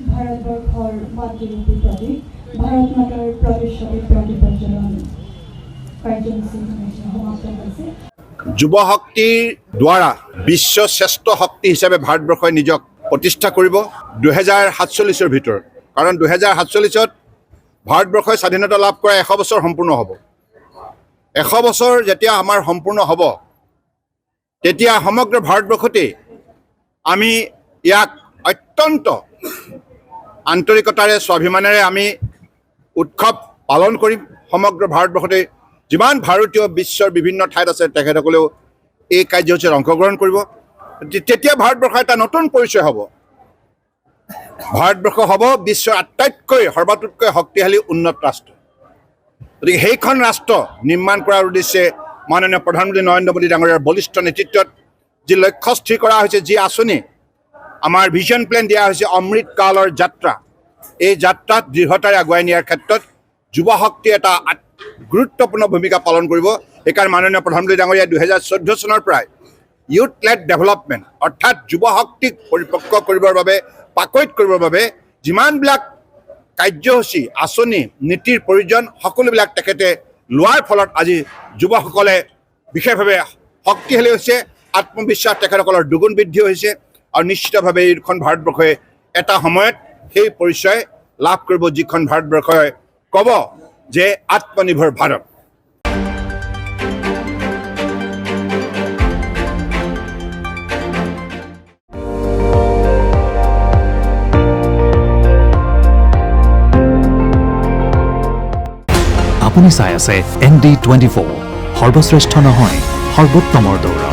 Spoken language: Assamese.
ভাৰতবৰ্ষৰ মাতৃৰূপী প্ৰতীক ভাৰত মাতাৰ প্ৰতিচ্ছবি প্ৰতিপৰ্যয়ন কাৰ্যসূচী সমাপ্ত হৈছে। যুৱ শক্তিৰ দ্বাৰা বিশ্ব শ্ৰেষ্ঠ শক্তি হিচাপে ভাৰতবৰ্ষই নিজক প্ৰতিষ্ঠা কৰিব 2047 ভিতৰত। কাৰণ 2047 ভাৰতবৰ্ষই স্বাধীনতা লাভ কৰা 100 বছৰ সম্পূৰ্ণ হ'ব। 100 বছৰ যেতিয়া আমাৰ সম্পূৰ্ণ হ'ব, তেতিয়া সমগ্ৰ ভাৰতবৰ্ষতে আমি ইয়াক অত্যন্ত আন্তৰিকতাৰে স্বাভিমানেৰে আমি উৎসৱ পালন কৰিম। সমগ্ৰ ভাৰতবৰ্ষতে যিমান ভাৰতীয় বিশ্বৰ বিভিন্ন ঠাইত আছে তেখেতসকলেও এই কাৰ্যসূচীত অংশগ্ৰহণ কৰিব। তেতিয়া ভাৰতবৰ্ষৰ এটা নতুন পৰিচয় হ'ব। ভাৰতবৰ্ষ হ'ব বিশ্বৰ আটাইতকৈ সৰ্বাতোতকৈ শক্তিশালী উন্নত ৰাষ্ট্ৰ। গতিকে সেইখন ৰাষ্ট্ৰ নিৰ্মাণ কৰাৰ উদ্দেশ্যে মাননীয় প্ৰধানমন্ত্ৰী নৰেন্দ্ৰ মোদী ডাঙৰীয়াৰ বলিষ্ঠ নেতৃত্বত যি লক্ষ্য স্থিৰ কৰা হৈছে, যি আঁচনি আমাৰ ভিজন প্লেন দিয়া হৈছে অমৃত কালৰ যাত্ৰা, এই যাত্ৰাত দৃঢ়তাৰে আগুৱাই নিয়াৰ ক্ষেত্ৰত যুৱ শক্তিয়ে এটা গুৰুত্বপূৰ্ণ ভূমিকা পালন কৰিব। সেইকাৰণে মাননীয় প্ৰধানমন্ত্ৰী ডাঙৰীয়াই 2014 চনৰ পৰাই ইউথ লেড ডেভেলপমেণ্ট অৰ্থাৎ যুৱ শক্তিক পৰিপক্ক কৰিবৰ বাবে, পাকৈত কৰিবৰ বাবে যিমানবিলাক কাৰ্যসূচী আঁচনি নীতিৰ প্ৰয়োজন সকলোবিলাক তেখেতে লোৱাৰ ফলত আজি যুৱকসকলে বিশেষভাৱে শক্তিশালী হৈছে, আত্মবিশ্বাস তেখেতসকলৰ দুগুণ বৃদ্ধি হৈছে আৰু নিশ্চিতভাৱে এইখন ভাৰতবৰ্ষই এটা সময়ত সেই পৰিচয় লাভ কৰিব, যিখন ভাৰতবৰ্ষই ক'ব যে আত্মনিৰ্ভৰ ভাৰত। আপুনি চাই আছে ND24, সৰ্বশ্ৰেষ্ঠ নহয় সৰ্বোত্তমৰ দৌৰা।